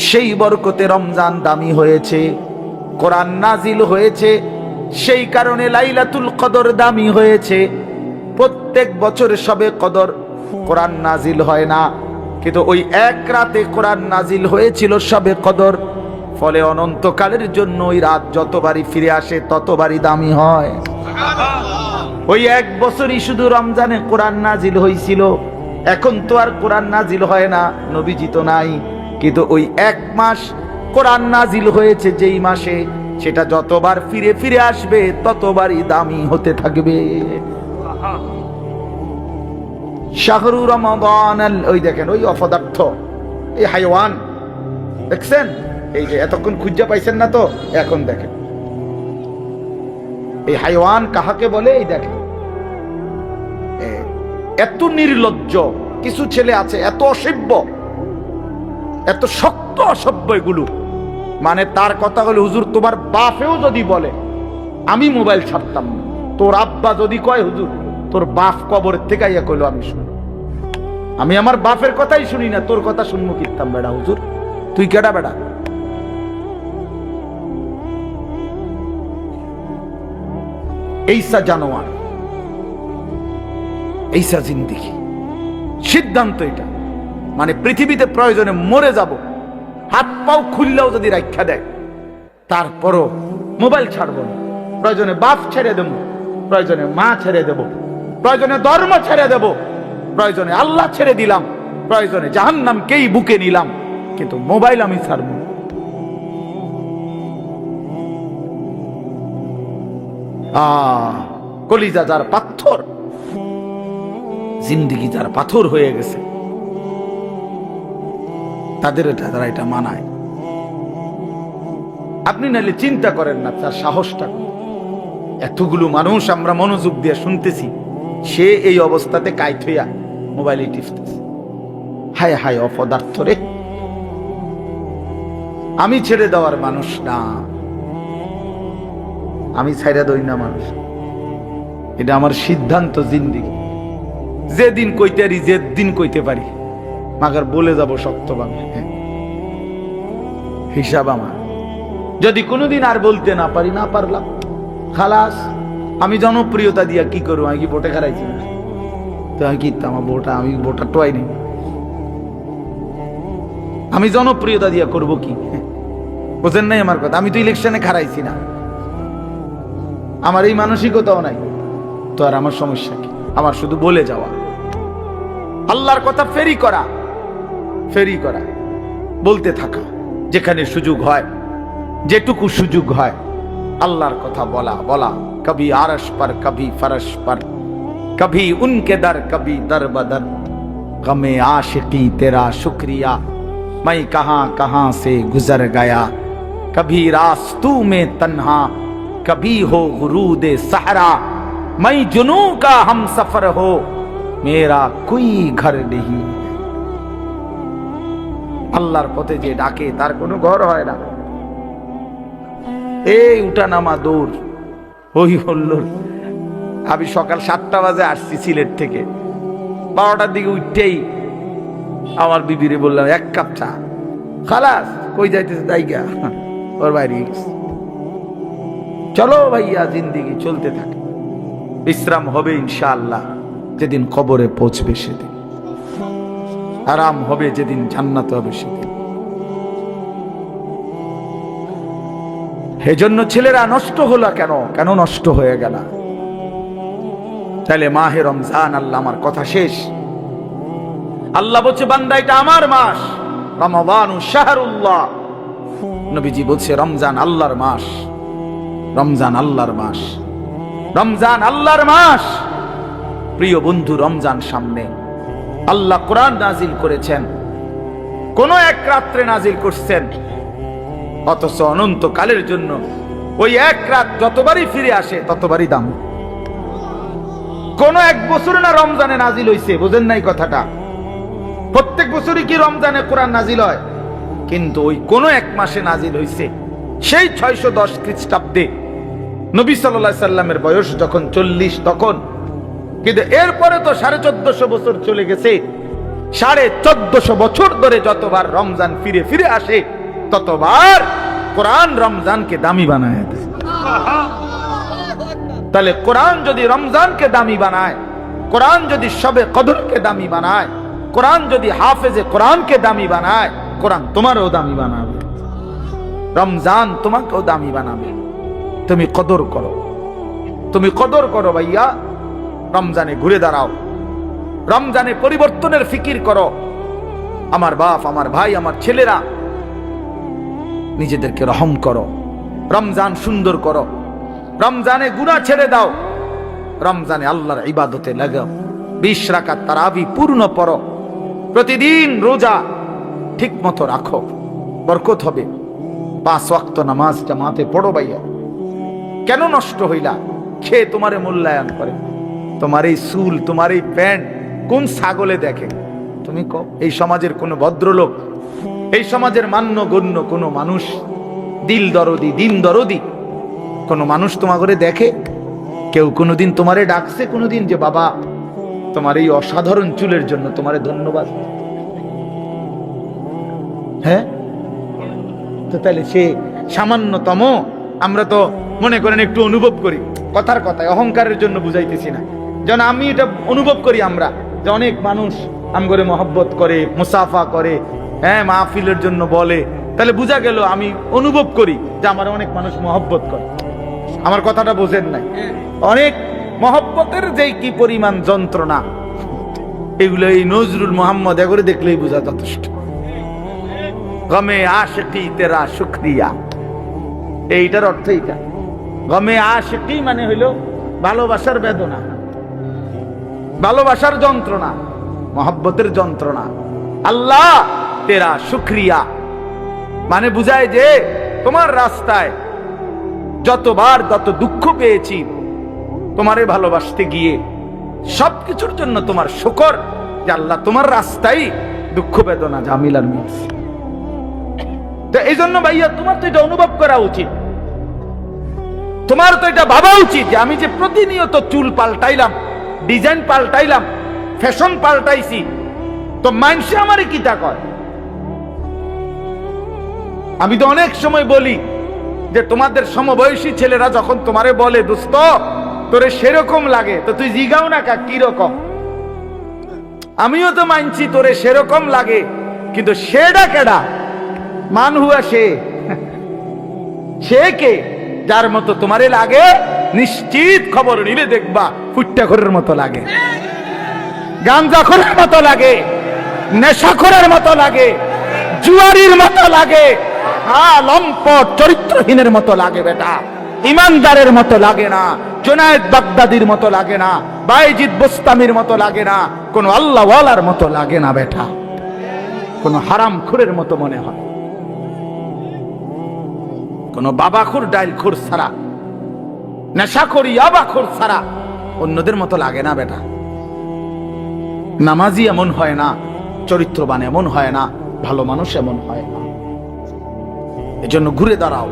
সেই বরকতে রমজান দামি হয়েছে। কোরআন নাজিল হয়েছে সেই কারণে লাইলাতুল কদর দামি হয়েছে। প্রত্যেক বছর শবে কদর কোরআন নাজিল হয় না, কিন্তু ওই এক রাতে কোরআন নাজিল হয়েছিল শবে কদর। ফলে অনন্তকালের জন্য ওই রাত যতবারই ফিরে আসে ততবারই দামি হয়। ওই এক বছরই শুধু রমজানে কোরআন নাজিল হয়েছিল। এখন তো আর কোরআন নাজিল হয় না, নবীজি তো নাই, কিন্তু ওই এক মাস কোরআন নাজিল হয়েছে যেই মাসে, সেটা যতবার ফিরে ফিরে আসবে ততবারই দামি হতে থাকবে। শাহরু রমাদান, ওই দেখেন ওই অপদার্থ, এই হাইওয়ান দেখছেন, এই যে এতক্ষণ খুঁজে পাইছেন না তো, এখন দেখেন এই হাইওয়ান কাহাকে বলে। এই দেখেন এত নির্লজ্জ কিছু ছেলে আছে, এত অসভ্য, এত শক্ত অসভ্য এগুলো। মানে তার কথা হলো, হুজুর তোমার বাপেও যদি বলে আমি মোবাইল ছাড়তাম না, তোর আব্বা যদি কয় হুজুর তোর বাপ কবরের থেকে ইয়া কইলো আমি শুনি, আমি আমার বাপের কথাই শুনি না, তোর কথা শুনবো কিতাম বেড়া হুজুর, তুই কেডা বেড়া? এইসা জানোয়ার, এইসা জিন্দেগি। সিদ্ধান্ত এটা, মানে পৃথিবীতে প্রয়োজনে মরে যাব, হাত পাও খুললেও যদি রাখা দেয় তারপরও মোবাইল ছাড়বো না। প্রয়োজনে বাপ ছেড়ে দেব, প্রয়োজনে মা ছেড়ে দেব, প্রয়োজনে ধর্ম ছেড়ে দেব, প্রয়োজনে আল্লাহ ছেড়ে দিলাম, প্রয়োজনে জাহান্নামকেই বুকে নিলাম, কিন্তু মোবাইল আমি ছাড়ব না। কলিজা যার পাথর, জিন্দেগি যার পাথর হয়ে গেছে, তাদের তারা এটা মানায়। আপনি নাহলে চিন্তা করেন না তার সাহসটা। এতগুলো মানুষ আমরা মনোযোগ দিয়ে শুনতেছি, সে এই অবস্থাতে কাইট হইয়া মোবাইলে টিপতেছে। হায় হায় অপদার্থ রে! আমি ছেড়ে দেওয়ার মানুষ না, আমি ছেড়ে দই না মানুষ, এটা আমার সিদ্ধান্ত জিন্দেগি। যেদিন কইতে পারি, যেদিন কইতে পারি, মাগার বলে যাব সত্যভাবে। হিসাব আমার। যদি কোনোদিন আর বলতে না পারি, না পারলাম খালাস। আমি জনপ্রিয়তা দিয়া কি করবো? আমি কি ভোটে খারাইছি না? তো আমি কি আমার ভোটা, আমি ভোটার টোয়াই নেই, আমি জনপ্রিয়তা দিয়া করব কি? বোঝেন নাই আমার কথা? আমি তো ইলেকশনে খারাইছি না, আমার এই মানসিকতাও নাই, তো আর আমার সমস্যা কি? আমার শুধু বলে যাওয়া, আল্লাহর কথা ফেরি করা, ফেরি করা, বলতে থাকা, যেখানে সুযোগ হয়, যেটুকু সুযোগ হয় আল্লাহর কথা বলা বলা। কবি আরশ पर कभी फरश पर, कभी उनके दर कभी दर बदर, गमे आशिकी तेरा शुक्रिया, मैं कहां कहां से गुजर गया, कभी रास्तू में तन्हा, कभी हो गुरूद सहरा, मैं जुनू का हम सफर हो, मेरा कोई घर नहीं। আল্লাহর পথে যে ডাকে তার কোনো ঘর হয় না। এই উঠা নামা দৌড়, ওই হল্লোর। আমি সকাল 7টা বাজে আসছি সিলেট থেকে, 12টার দিকে উঠতেই আমার বিবিরে বললাম 1 কাপ চা। খালাস, কই যাইতেছে? জায়গা ওর বাইরে গেছে। চলো ভাইয়া, জিন্দেগি চলতে থাকে, বিশ্রাম হবে ইনশাআল্লাহ যেদিন কবরে পৌঁছবে সেদিন, আরাম হবে যেদিন জান্নাত হবে সেদিন। এজন্য ছেলেরা নষ্ট হলো কেন? কেন নষ্ট হয়ে গেল? তাহলে মাহে রমজান, আল্লাহ আমার কথা শেষ। আল্লাহ বলছে বান্দা এটা আমার মাস, রমাদানু শাহরুল্লাহ। নবীজি বলছে রমজান আল্লাহর মাস, রমজান আল্লাহর মাস, রমজান আল্লাহর মাস। প্রিয় বন্ধু, রমজান সামনে, আল্লাহ কোরআন নাজিল করেছেন, কোন এক রাত্রে নাজিল করছেন, অথচ অনন্তকালের জন্য ওই এক রাত যতবারই ফিরে আসে ততবারই দাম। কোন এক বছর না রমজানে নাজিল হইছে, বুঝেন নাই কথাটা? প্রত্যেক বছরই কি রমজানে কোরআন নাজিল হয়? কিন্তু ওই কোন এক মাসে নাজিল হইছে, সেই 610 খ্রিস্টাব্দে নবী সাল্লাল্লাহু আলাইহি সাল্লামের বয়স যখন 40 তখন। কিন্তু এরপরে তো 1450 বছর চলে গেছে। 1450 বছর ধরে যতবার রমজান ফিরে ফিরে আসে ততবার কোরআন রমজানকে দামি বানায় দেয়। তাহলে কোরআন যদি রমজানকে দামি বানায়, কোরআন যদি শবে কদরকে দামি বানায়, কোরআন যদি হাফেজে কোরআনকে দামি বানায়, কোরআন তোমারও দামি বানাবে, রমজান তোমাকেও দামি বানাবে। তুমি কদর করো, তুমি কদর করো ভাইয়া। রমজানে ঘুরে দাঁড়াও, রমজানে পরিবর্তনের ফিকির করো। আমার বাপ, আমার ভাই, আমার ছেলেরা, নিজেদেরকে রহম করো, রমজান সুন্দর করো, রমজানে গুনাহ ছেড়ে দাও, রমজানে আল্লাহর ইবাদতে লাগাও। 20 রাকাত তারাবি পূর্ণ পড়ো, প্রতিদিন রোজা ঠিক মতো রাখো, বরকত হবে। 5 ওয়াক্ত নামাজ জামাতে পড়ো ভাইয়া। কেন নষ্ট হইলা? খেয়ে তোমারে মূল্যায়ন করে, তোমার এই চুল, তোমার এই প্যান্ট কোন ছাগলে দেখে? তুমি কও, এই সমাজের কোন ভদ্রলোক, এই সমাজের মান্য গণ্য কোন মানুষ, দিল দরদি, দিন দরদি কোন মানুষ তোমার করে দেখে? কেউ কোনোদিন তোমারে ডাকছে কোনোদিন যে বাবা তোমার এই অসাধারণ চুলের জন্য তোমারে ধন্যবাদ? হ্যাঁ, তো তাহলে সে সামান্যতম, আমরা তো মনে করেন একটু অনুভব করি, কথার কথায় অহংকারের জন্য বুঝাইতেছি না, যেন আমি এটা অনুভব করি আমরা যে অনেক মানুষ আম করে মহব্বত করে, মুসাফা করে, হ্যাঁ মাহফিলের জন্য বলে, তাহলে বোঝা গেল আমি অনুভব করি যে আমার অনেক মানুষ মহব্বত করে। আমার কথাটা বোঝেন নাই? অনেক মহব্বতের যেই কি পরিমাণ যন্ত্রণা, এগুলো এই নজরুল মোহাম্মদ এগুলো দেখলেই বোঝা যথেষ্ট। গমে আশিকি তেরা শুকরিয়া, এইটার অর্থ এইটা। গমে আশিকি মানে হইল ভালোবাসার বেদনা, ভালোবাসার যন্ত্রণা, মহব্বতের যন্ত্রণা। আল্লাহ তেরা শুকরিয়া মানে বুঝায় যে তোমার রাস্তায় যতবার যত দুঃখ পেয়েছি তোমারে ভালোবাসতে গিয়ে, সবকিছুর জন্য তোমার শুকর যে আল্লাহ তোমার রাস্তায় দুঃখ বেদনা ঝামেলার মিলছে। তো এই জন্য ভাইয়া তোমার তো এটা অনুভব করা উচিত, তোমার তো এটা ভাবা উচিত যে আমি যে প্রতিনিয়ত চুল পাল্টাইলাম, ডিজাইন পাল্টাইলাম, ফ্যাশন পাল্টাইছি, তো মানুষে আমারে কি তা কয়? আমি তো অনেক সময় বলি যে তোমাদের সমবয়সী ছেলেরা যখন তোমারে বলে দোস্ত তোরে সেরকম লাগে, তো তুই জিগাও না কা কি রকম? আমিও তো মানছি তোরে সেরকম লাগে, কিন্তু সেটা কেডা? মান হুয়া সে কে? যার মতো তোমারে লাগে নিশ্চিত খবর নিলে দেখবা ফুট্টাখোরের মতো লাগে, গাঞ্জাখোরের মতো লাগে, নেশাখোরের মতো লাগে, জুয়ারির মতো লাগে, লম্পট চরিত্রহীনের মতো লাগে বেটা, ইমানদারের মতো লাগে না, জুনায়েদ বাগদাদির মতো লাগে না, বাইজিদ বোস্তামির মতো লাগে না, কোন আল্লাহওয়ালার মতো লাগে না বেটা, কোন হারামখোরের মতো মনে হয়, কোন বাবাখোর ডাইলখোর ছাড়া, নেশাখোর ইয়াবাখোর ছাড়া অন্যদের মতো লাগে না বেটা। নামাজি এমন হয় না, চরিত্রবান এমন হয় না, ভালো মানুষ এমন হয় না। এজন্য ঘুরে দাঁড়াও।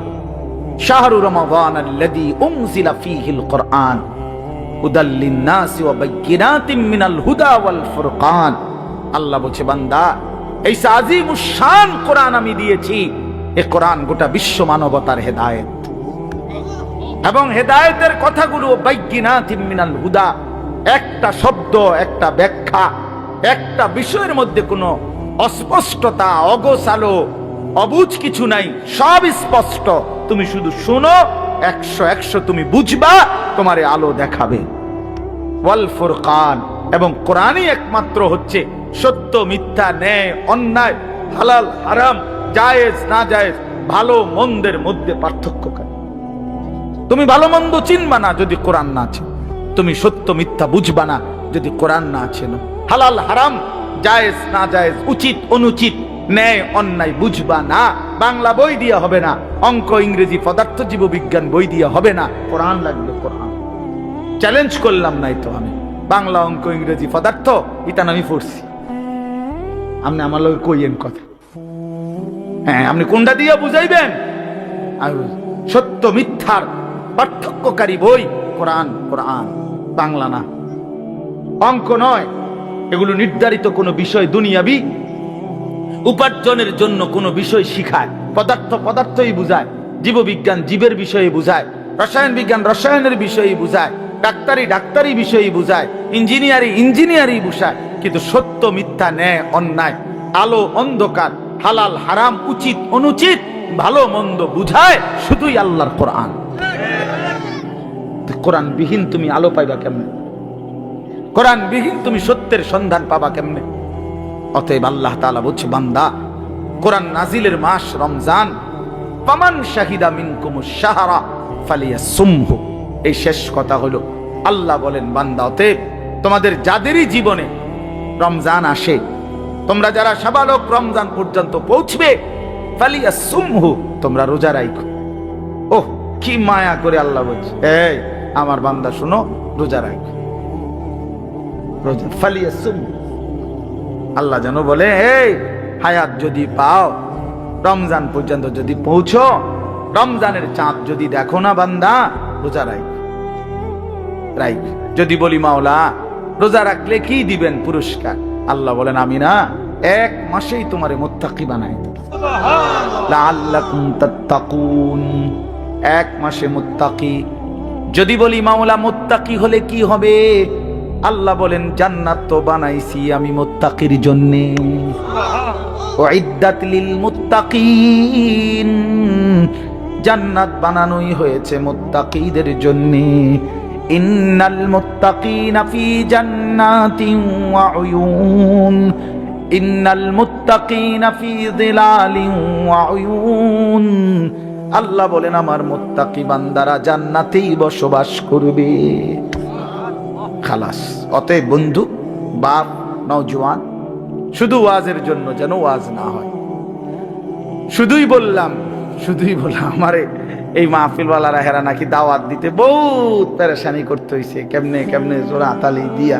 শাহরু রমাদান আল্লাযী উনজিলা ফীহিল কুরআন হুদাল লিন-নাসি ওয়া বায়্যিনাতিম মিনাল হুদা ওয়াল ফুরকান। আল্লাহ বলছে বান্দা এই আজিমুশ শান কোরআন আমি দিয়েছি, এ কোরআন গোটা বিশ্ব মানবতার হেদায়েত, এবং হেদায়েতের কথাগুলো বাইয়িনাতিম মিনাল হুদা। একটা শব্দ, একটা ব্যাখ্যা, একটা বিষয়ের মধ্যে কোনো অস্পষ্টতা, অগোছালো, অবুঝ কিছু নাই, সব স্পষ্ট। তুমি শুধু শোনো, 100 তুমি বুঝবা, তোমারে আলো দেখাবে। ওয়াল ফুরকান, এবং কোরআনই একমাত্র হচ্ছে সত্য মিথ্যা, ন্যায় অন্যায়, হালাল হারাম, জায়েজ না জায়েজ, ভালো মন্দের মধ্যে পার্থক্যকারী। তুমি ভালো মন্দ চিনবা না যদি কোরআন না আছে, তুমি সত্য মিথ্যা বুঝবা না যদি কোরআন না আছে। হালাল হারাম, জায়েজ না জায়েজ, উচিত অনুচিত, ন্যায় অন্যায় বুঝবা না। বাংলা বই দিয়ে হবে না, অঙ্ক ইংরেজি পদার্থ জীববিজ্ঞান বই দিয়ে হবে না, কোরআন লাগবে। কোরআন চ্যালেঞ্জ করলাম নাই তো আমি, বাংলা অঙ্ক ইংরেজি পদার্থ ইতান আমি পড়ছি, আপনি আমার লগে কইয়েন কথা। হ্যাঁ, আপনি কোনটা দিয়ে বুঝাইবেন? সত্য মিথ্যার পার্থক্যকারী বই কোরআন। কোরআন বাংলা না, অঙ্ক নয়, এগুলো নির্ধারিত কোনো বিষয়, দুনিয়াবি উপার্জনের জন্য কোনো বিষয় শিখায়। পদার্থ পদার্থই বুঝায়, জীববিজ্ঞান জীবের বিষয়ে বুঝায়, রসায়ন বিজ্ঞান রসায়নের বিষয়ে বুঝায়, ডাক্তারি ডাক্তারি বিষয়ে বুঝায়, ইঞ্জিনিয়ারি ইঞ্জিনিয়ারি বুঝায়। কিন্তু সত্য মিথ্যা, ন্যায় অন্যায়, আলো অন্ধকার, হালাল হারাম, উচিত অনুচিত, ভালো মন্দ বুঝায় শুধুই আল্লাহর কোরআন। কোরআন বিহীন তুমি আলো পাইবা কেমনে? কোরআন বিহীন তুমি সত্যের সন্ধান পাবা কেমনে? অতএব আল্লাহ তাআলা বলছে, বান্দা, কোরআন নাজিলের মাস রমজান, ফামান শাহিদা মিনকুমুশ শাহরা ফালিয়াসুমহু। এই শেষ কথা হলো, আল্লাহ বলেন, বান্দা, অতএব তোমাদের যাদেরই জীবনে রমজান আসে, তোমরা যারা সাবালক রমজান পর্যন্ত পৌঁছবে, ফালিয়াসুমহু, তোমরা রোজা রাখো। ওহ, কি মায়া করে আল্লাহ বলছে, এই আমার বান্দা শুনো, রোজা রাখো, রোজা। ফালিয়াসুমহু, আল্লাহ যেন বলে, এই হায়াত যদি পাও, রমজান পর্যন্ত যদি পৌঁছো, রমজানের চাঁদ যদি দেখো না বান্দা, রোজা রাখ। যদি বলি, মাওলা রোজা রাখলে কি দিবেন পুরস্কার? আল্লাহ বলেন, আমি না 1 মাসেই তোমারে মুত্তাকি বানাই দেব। লাআল্লাকুম তাত্তাকুন, 1 মাসে মুত্তাকি। যদি বলি, মাওলা মুত্তাকি হলে কি হবে? আল্লাহ বলেন, জান্নাত তো বানাইছি আমি মুত্তাকির জন্য। উইদ্দাত লিল মুত্তাকিন, জান্নাত বানানোই হয়েছে মুত্তাকিদের জন্য। ইন্নাল মুত্তাকিনা ফি জান্নাতিন ওয়া উয়ুন, ইন্নাল মুত্তাকিনা ফি যিলালিন ওয়া উয়ুন। আল্লাহ বলেন, আমার মুত্তাকি বান্দারা জান্নাতেই বসবাস করবে। খালাস। অতএব বন্ধু, বাপ, নওজোয়ান, শুধু ওয়াজের জন্য যেন ওয়াজ না হয়। শুধুই বললাম আমারে এই মাহফিলওয়ালারা হেরা নাকি দাওয়াত দিতে বহুত পেরেশানি করতে হইছে, কেমনে কেমনে জোড়া তালি দিয়া,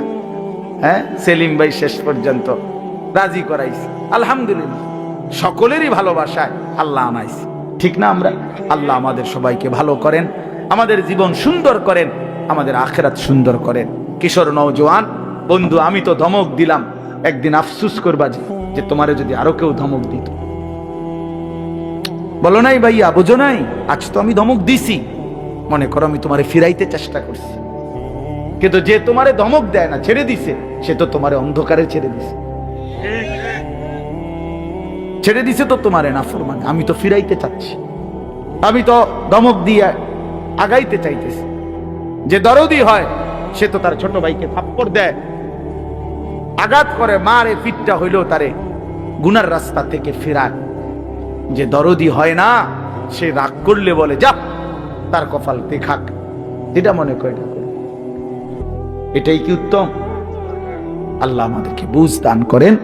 হ্যাঁ, সেলিম ভাই শেষ পর্যন্ত রাজি করাইছে। আলহামদুলিল্লাহ, সকলেরই ভালোবাসায় আল্লাহ আনাইছে, ঠিক না? আমরা, আল্লাহ আমাদের সবাইকে ভালো করেন, আমাদের জীবন সুন্দর করেন, আমাদের আখিরাত সুন্দর করেন। কিশোর নওজোয়ান বন্ধু, আমি তো ধমক দিলাম, একদিন আফসুস করবা যে তোমারে যদি আরো কেউ ধমক দিত। বলো নাই ভাইয়া, বুঝো নাই, আজ তো আমি ধমক দিছি, মনে করো আমি তোমারে ফিরাইতে চেষ্টা করছি, কিন্তু যে তোমারে ধমক দেয় না, ছেড়ে দিছে, সে তো তোমারে অন্ধকারে ছেড়ে দিছে তো তোমারে নাফরমানে। আমি তো ফিরাইতে চাচ্ছি, আমি তো ধমক দিয়ে আগাইতে চাইতেছি। যে দরদি হয় সে তো তার ছোট ভাইকে থাপ্পড় দেয়, আঘাত করে, মারে, পিঠটা হইলেও তারে গুনার রাস্তা থেকে ফেরায়। যে দরদি হয় না, সে রাগ করলে বলে, যা তার কপাল দেখাক, এটা মনে করে। এটাই কি উত্তম? আল্লাহ আমাদেরকে বুঝ দান করেন।